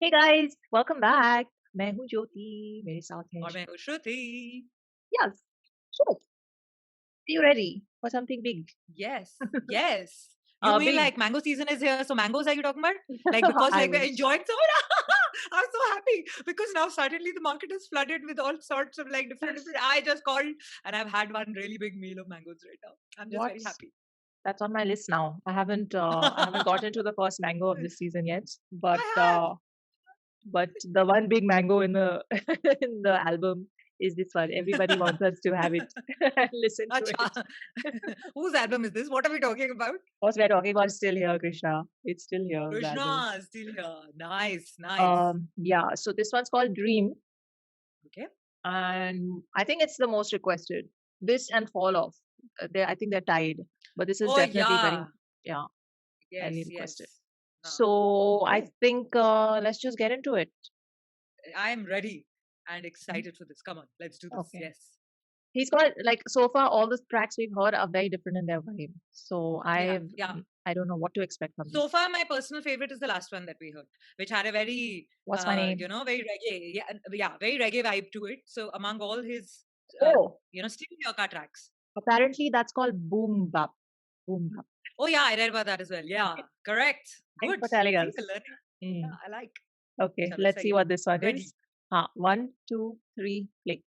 Hey guys, welcome back. मैं हूँ ज्योति, मेरे साथ है और मैं हूँ श्रुति। Yes, sure. Are you ready for something big? Yes, yes. You mean Big. like mango season is here, so mangoes are you talking about? Like because I like we're wish. enjoying so much. I'm so happy because now suddenly the market is flooded with all sorts of like different. I just called and I've had one really big meal of mangoes right now. I'm just very What's happy. that's on my list now. I haven't gotten to the first mango of this season yet, but I have. uh, but the one big mango in the in the album is this one. Everybody wants us to have it and listen to it. Acha. Whose album is this? What are we talking about? What we're talking about is still here, Krishna. It's still here, the album. Krishna still here. Nice, nice. Yeah. So this one's called Dream. Okay. And I think it's the most requested. This and Fall Off. I think they're tied, but this is Oh definitely very, yeah. yeah, highly Yes, requested. yes. Uh, So I okay. think let's just get into it. I am ready and Mm. excited for this. Come on, let's do this. Okay. Yes. He's got like so far all the tracks we've heard are very different in their vibe. So Yeah, yeah. I don't know what to expect from So this. far, my personal favorite is the last one that we heard, which had a very, What's my name? very reggae, yeah, very reggae vibe to it. So among all his, Oh, Steve Aoki tracks. apparently that's called Boom Bap. Boom Bap. Oh yeah, I read about that as well. Yeah, Okay. correct. Thanks Good. for telling See, us. we're learning. Yeah, Mm. I like. Okay, Chalo, let's see sahi hai. what this one Ready. is. 1, 2, 3, play.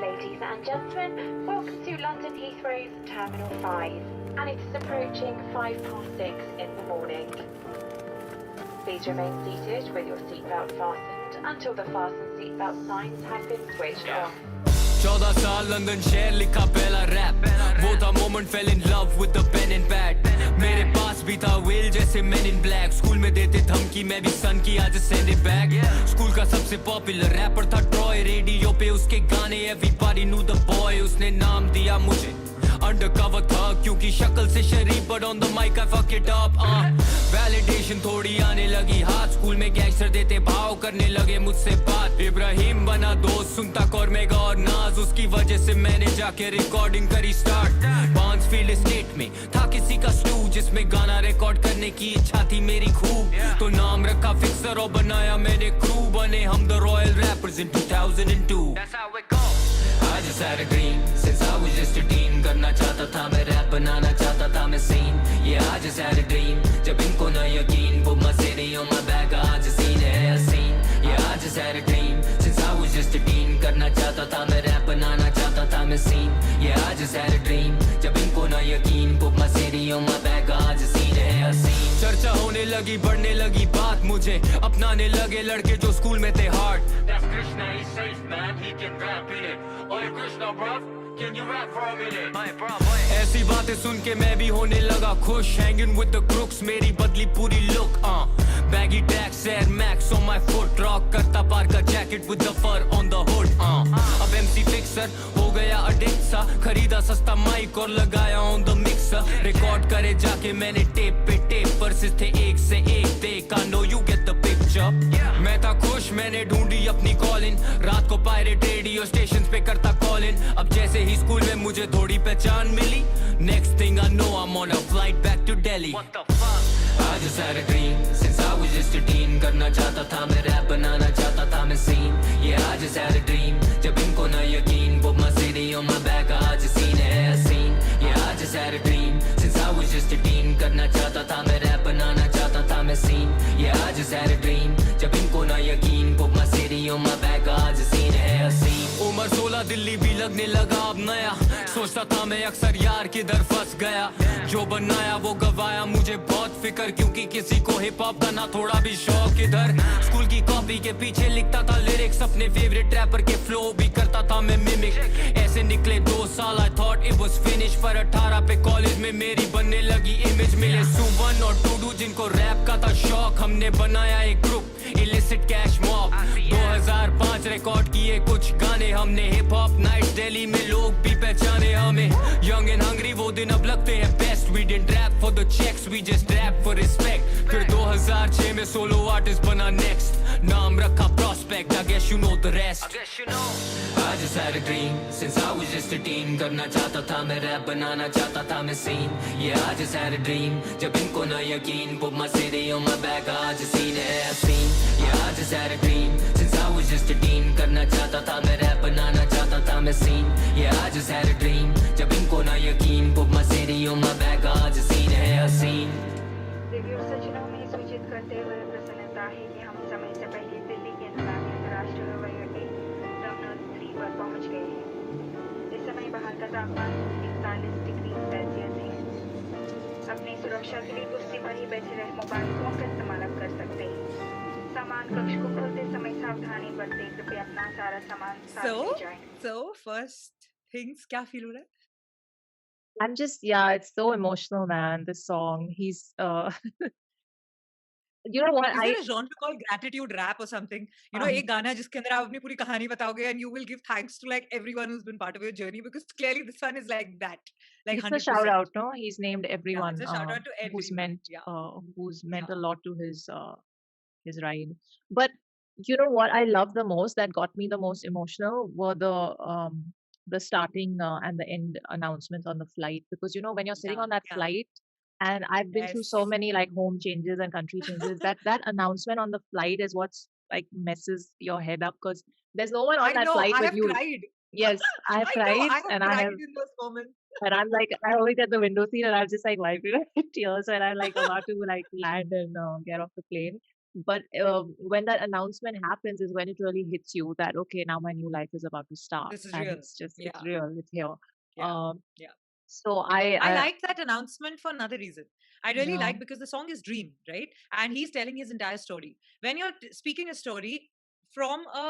Ladies and gentlemen, welcome to London Heathrow's Terminal 5, and it is approaching 6:05 in the morning. Please remain seated with your seatbelt fastened until the fasten seatbelt signs have been switched off. 14 साल London शहर लिखा पहला rap वो था moment fell in love with the pen and pad मेरे पास भी था वेल जैसे मेन इन ब्लैक स्कूल में देते धमकी मैं भी सन की आज सेंड इट बैक स्कूल का सबसे पॉपुलर रैपर था ट्रॉय रेडियो पे उसके गाने एवरीबॉडी न्यू द बॉय उसने नाम दिया मुझे अंडरकवर था क्योंकि शक्ल से शरीफ but on the mic I fuck it up validation थोड़ी आने लगी हाथ स्कूल में गैंगस्टर देते भाव करने लगे मुझसे बात इब्राहिम बना दोस्त सुनता कॉर्मेगा और नाज उसकी वजह से मैंने जाके रिकॉर्डिंग करी स्टार्ट बाउंसफील्ड एस्टेट में था किसी का स्टू जिसमें गाना रिकॉर्ड करने की इच्छा थी मेरी खूब तो नाम रखा फिक्सर और बनाया मैंने क्रू बने हम the royal rappers in 2002 That's how it goes. I just had a dream since I was just a teen करना चाहता था मैं रैप बनाना चाहता था मैं scene Yeah I just had a dream जब इनको न यकीन Put my city on my back आज सीन है scene Yeah I just had a dream since I was just a teen करना चाहता था मैं रैप बनाना चाहता था मैं scene Yeah I just had a dream जब इनको न यकीन Put my city on my back आज सीन है सीन चर्चा होने लगी बढ़ने लगी बात मुझे अपनाने लगे लड़के जो स्कूल में थे hard That's Krishna he's safe man he can rap in it Oh Krishna bruv can you rap for a minute ऐसी बातें सुन के मैं भी होने लगा खुश Hanging with the crooks मेरी बदली पूरी look Baggy tracks Air Max on my foot Rock करता पार का jacket with the fur on the hood अब MC Fixer हो गया addict सा खरीदा सस्ता माइक और लगाया on the mixer रिकॉर्ड करे जाके मैंने टेप पे टेप वर्सेस थे एक से एक देख I know you get the picture मैं था खुश मैंने ढूंढी अपनी कॉलिंग रात को पायरेट रेडियो स्टेशन पे करता कॉलिंग अब जैसे ही स्कूल में मुझे थोड़ी पहचान मिली Next thing I know I'm on a flight back to Delhi What the fuck I just had a dream since I was just a teen करना चाहता था मैं रैप बनाना चाहता था मैं scene Yeah I just had a dream जब इनको न यकीन Put my city on my back आज सीन है scene Yeah I just had a dream since I was just a teen करना चाहता था मैं रैप बनाना चाहता था मैं scene Yeah I just had a dream जब इनको न यकीन Put my city on my back आज सीन है सीन उम्र 16 दिल्ली भी लगने लगा अब नया सोचता था मैं अक्सर यार किधर फंस गया जो बनाया वो गवाया मुझे बहुत फिक्र क्योंकि किसी को हिप हॉप का ना थोड़ा भी शौक इधर स्कूल की कॉपी के पीछे लिखता था लिरिक्स अपने फेवरेट रैपर के फ्लो भी करता था मैं मिमिक ऐसे निकले 2 साल I thought it was finish पर 18 पे कॉलेज में मेरी बनने लगी इमेज मिले सुवन और टूडू जिनको रैप का था शौक हमने बनाया एक group illicit cash mob 2005 record किए कुछ गाने हमने हिप हॉप नाइट दिल्ली में लोग भी पहचाने हमें यंग एंड हंग्री वो दिन अब लगते हैं best best. We didn't rap for the checks, we just rap for respect. फिर 2006 में solo artist बना next. नाम रखा prospect, I guess you know the rest. I just had a dream since I was just a teen. करना चाहता था मैं rap, बनाना चाहता था मैं scene. Yeah, I just had a dream. जब इनको ना यकीन, put my city on my back, आज scene है scene. Yeah, I just had a dream since I was just a teen. करना चाहता था मैं rap, बनाना चाहता था मैं scene. Yeah, I just had a dream. जब इनको ना यकीन, put my city on my back, आज scene है scene. रिव्यू सचिनों में सूचित करते हुए प्रसन्नता है कि हम समय से पहले दिल्ली के अंतर्राष्ट्रीय अंतर्राष्ट्रीय हवाई अड्डे टर्मिनल 3 पर पहुंच गए हैं। इस समय बाहर का तापमान 41 डिग्री सेल्सियस है। अपनी सुरक्षा के लिए कुर्सी पर ही बैठे रहे मोबाइल फोन का इस्तेमाल आप कर सकते हैं। सामान कक्ष को खोलते समय सावधानी बरतें, कृपया अपना सारा सामान साथ ले जाएं। So first things, क्या feel हो रहा है? I'm just, yeah, it's so emotional, man. This song. He's, you know what? Is there a genre called gratitude rap or something? You know, एक गाना जिसके अंदर आप अपनी पूरी कहानी बताओगे and you will give thanks to like everyone who's been part of your journey, because clearly this one is like that, like It's a 100%. shout out, no? He's named Yeah, everyone it's a shout out to who's everyone. meant Yeah. a lot to his ride. But you know what I love the most, that got me the most emotional, were the starting and the end announcements on the flight. Because you know, when you're sitting Yeah, on that yeah. flight, and I've been through so Yes. many like home changes and country changes, that announcement on the flight is what's like messes your head up, because there's no one on I that know, flight I with have you. cried. Yes, I have I know, cried, I have and I cried have, in those moments. and I'm like, I always at the window seat, and I'm just like wiping my tears, and I'm like about to like land and get off the plane. But when that announcement happens is when it really hits you that okay, now my new life is about to start, This is and real. it's just Yeah. it's real, it's here. Yeah. Um, Yeah. So I I like that announcement for another reason. I really Yeah. like, because the song is Dream, right? And he's telling his entire story. When you're speaking a story from a,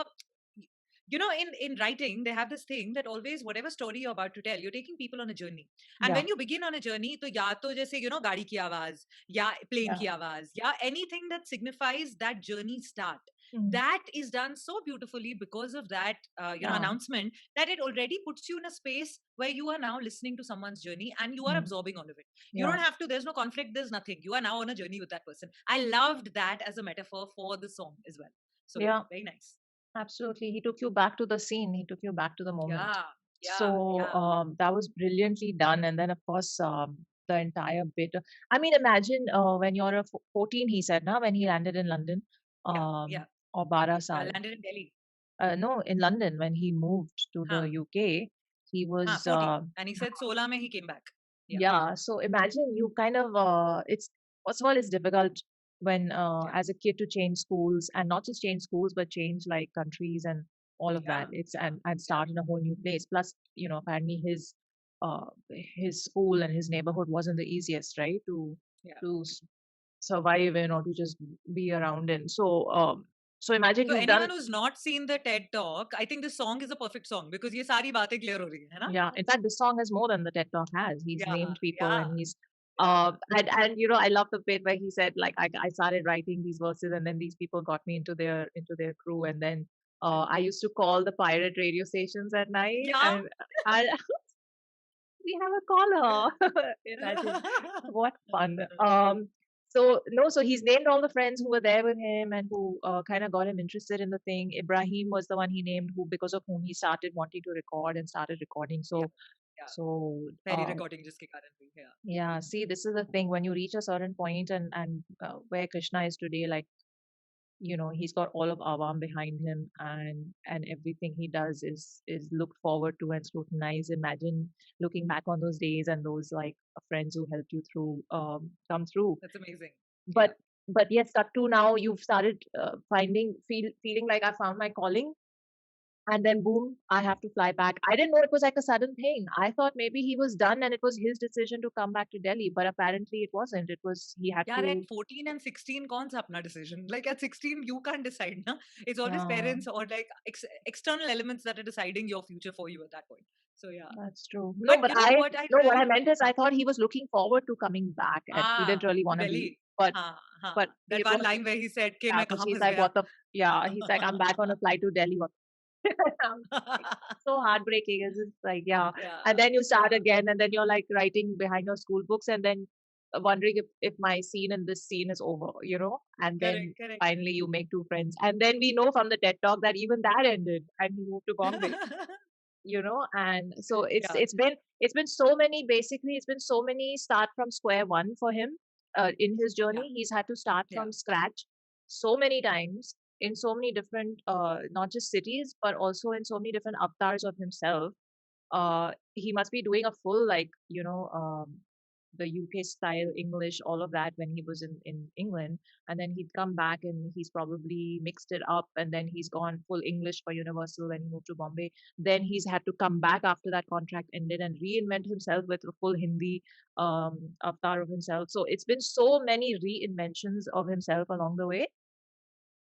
you know, in writing, they have this thing that always whatever story you're about to tell, you're taking people on a journey. And Yeah. when you begin on a journey, to ya to jaise, you know, gaadi ki awaaz, ya plane Yeah. ki awaaz, ya anything that signifies that journey start. Mm. That is done so beautifully because of that, Yeah. announcement, that it already puts you in a space where you are now listening to someone's journey and you are Mm. absorbing all of it. You Yeah. don't have to, there's no conflict, there's nothing. You are now on a journey with that person. I loved that as a metaphor for the song as well. So Yeah. very nice. Absolutely. He took you back to the scene. He took you back to the moment. Yeah. Yeah. So yeah. that was brilliantly done. And then of course the entire bit. I mean, imagine when you're 14, he said, now when he landed in London, Yeah. or 12 saal. Landed in Delhi. No, in London when he moved to the Huh. UK, he was 14. And he said 16 mein he came back. Yeah. yeah. So imagine you kind of it's first of all it's difficult when as a kid to change schools, and not just change schools but change like countries and all of that. Yeah. It's and start in a whole new place. Plus, you know, apparently his school and his neighborhood wasn't the easiest, right? Yeah. To survive in or to just be around in. So imagine So you've anyone done who's not seen the TED Talk, I think this song is a perfect song, because ye sari baatein clear ho rahi hai na? yeah. In fact, this song has more than the TED Talk has. He's Yeah, named people yeah. and he's and you know, I love the bit where he said like I started writing these verses and then these people got me into their crew, and then I used to call the pirate radio stations at night Yeah. and I we have a caller. Imagine what fun. So he's named all the friends who were there with him and who kind of got him interested in the thing. Ibrahim was the one he named, who because of whom he started wanting to record and started recording. So Yeah. so Pehli recording jiske karan hui. Yeah. yeah, see, this is the thing. When you reach a certain point and where Krishna is today, like, you know, he's got all of Awam behind him, and everything he does is looked forward to and scrutinized. Imagine looking back on those days and those like friends who helped you through come through. That's amazing. But yes, cut to now you've started feeling like I found my calling. And then boom, I have to fly back. I didn't know it was like a sudden thing. I thought maybe he was done and it was his decision to come back to Delhi. But apparently it wasn't. It was he had Yeah, to. at 14 and 16, kaun sa apna decision? Like at 16, you can't decide, na? It's always Yeah. parents or like external elements that are deciding your future for you at that point. So yeah. That's true. No, But but you know what I what I really- meant is I thought he was looking forward to coming back, and he didn't really want to Delhi. be. But But but that it one was- line where he said, "Ke yeah, main 'cause kahan he's phas like, gaya?" what the yeah, he's like, I'm back on a flight to Delhi. What So heartbreaking. It's just like, yeah. Yeah, And then you start yeah. again, and then you're like writing behind your school books, and then wondering if my scene in this scene is over, and Correct, then correct. finally you make two friends. And then we know from the TED Talk that even that ended and he moved to Bombay, and so Yeah, it's been so many, basically it's been so many start from square one for him in his yeah, journey. He's had to start yeah. from scratch so many times in so many different not just cities, but also in so many different avatars of himself. He must be doing a full, like, the UK style English, all of that, when he was in England. And then he'd come back and he's probably mixed it up, and then he's gone full English for Universal when he moved to Bombay. Then he's had to come back after that contract ended and reinvent himself with a full Hindi avatar of himself. So it's been so many reinventions of himself along the way.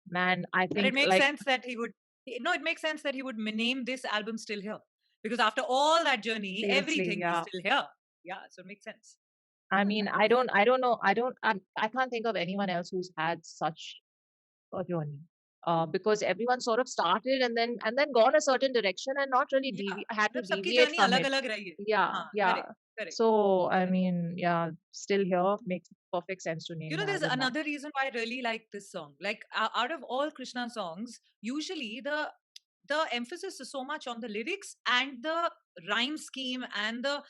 Man, I But it think, makes like, sense that he would. No, it makes sense that he would name this album Still Here. Because after all that journey, seriously, everything is yeah. still here. Yeah, so it makes sense. I mean, I don't know. I can't think of anyone else who's had such a journey. Because everyone sort of started and then gone a certain direction and not really Yeah, had to मतलब सबकी deviate journey from it. अलग-अलग रही है. Yeah, हाँ, yeah. correct, correct. So I mean, yeah, Still Here makes perfect sense to name the There's album that. another reason why I really like this song. Like out of all Krishna songs, usually the emphasis is so much on the lyrics and the rhyme scheme and the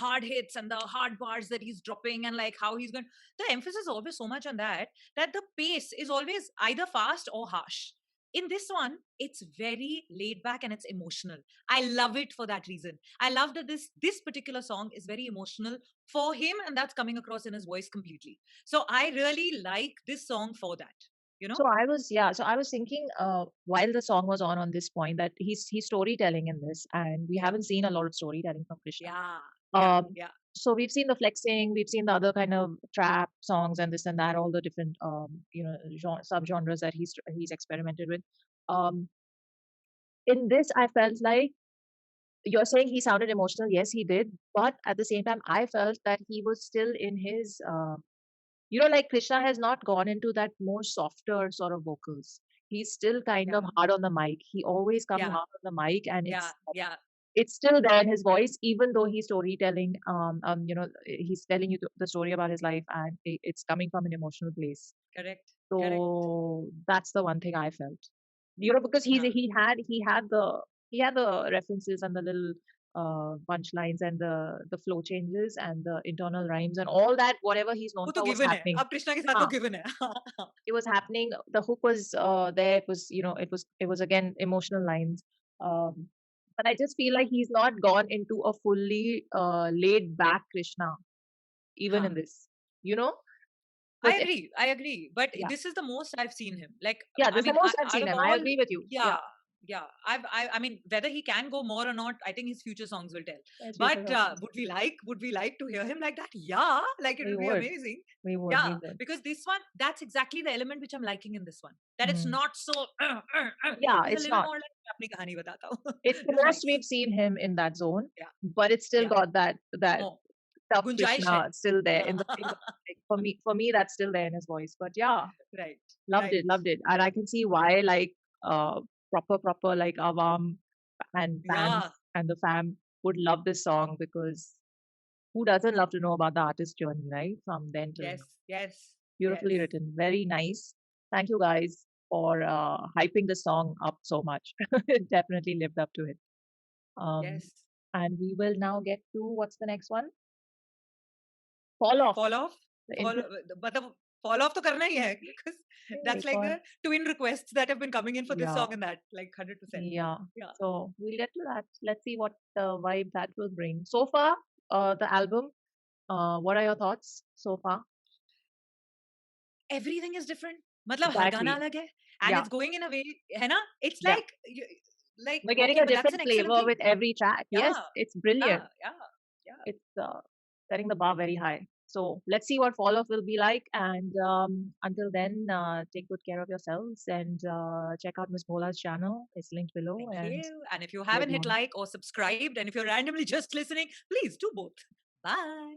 hard hits and the hard bars that he's dropping and like how he's going. The emphasis is always so much on that the pace is always either fast or harsh. In this one, it's very laid back and it's emotional. I love it for that reason. I love that this particular song is very emotional for him, and that's coming across in his voice completely. So I really like this song for that. You know? So I was thinking while the song was on this point that he's storytelling in this, and we Yeah. haven't seen a lot of storytelling from Krishna. Yeah. Yeah. Um, Yeah. so we've seen the flexing, we've seen the other kind of trap songs and this and that, all the different subgenres that he's experimented with. Um, in this, I felt like you're saying he sounded emotional. Yes, he did, but at the same time, I felt that he was still in his like Krishna has not gone into that more softer sort of vocals. He's still kind Yeah. of hard on the mic. He always comes Yeah. hard on the mic, and Yeah. Yeah. it's still there in his voice, even though he's storytelling. He's telling you the story about his life, and it's coming from an emotional place. Correct. Correct. So that's the one thing I felt. Because Huh. he had the references and the little punchlines and the flow changes and the internal rhymes and all that. Whatever he's known वो तो for was given है. happening. अब कृष्णा के साथ हाँ, वो given है. it was happening. The hook was there. It was again emotional lines. Um, but I just feel like he's not gone into a fully laid back Krishna, even Huh. in this. You know, I 'Cause agree. I agree. But yeah, this is the most I've seen him. Like, yeah. I This is the mean, most I've out seen of him. I all, agree with you. Yeah, yeah, yeah. I mean, whether he can go more or not, I think his future songs will tell. it's But future songs. would we like to hear him like that? Yeah, like it We would be would, amazing. we would, we Yeah, would. because this one, that's exactly the element which I'm liking in this one. That it's Mm. not so. Yeah, It's a it's little not. more like मैं अपनी कहानी बताता हूँ. It's the It's most nice. we've seen him in that zone, Yeah, but it's still yeah. got that More tough गुंजाइश है. Krishna still there in the like, for me that's still there in his voice. But yeah, Right, loved right. it, and I can see why, like, proper like Awam and fans Yeah. and the fam would love this song, because who doesn't love to know about the artist journey, right? From then till now. Yes. Yes. Beautifully Yes. written, very nice. Thank you guys for hyping the song up so much. It definitely lived up to it. Yes. And we will now get to, what's the next one? Fall Off. Fall off. The Fall, intro. मतलब fall off तो करना ही है because that's एक like और, the twin requests that have been coming in for this yeah, song and that like 100%. yeah. Yeah. So we'll get to that. Let's see what vibe that will bring. So far, the album. What are your thoughts so far? Everything is different. मतलब हर गाना Exactly. अलग है and Yeah, it's going in a way, है ना? It's yeah. like We're getting okay, a but that's different an excellent flavor thing. with every track. Yes, Yeah. it's brilliant. Yeah. Yeah. Yeah. It's setting the bar very high. So let's see what Fall Off will be like. And until then, take good care of yourselves, and check out Miss Bola's channel. It's linked below. Thank And you. And if you live haven't hit long. like or subscribed, and if you're randomly just listening, please do both. Bye.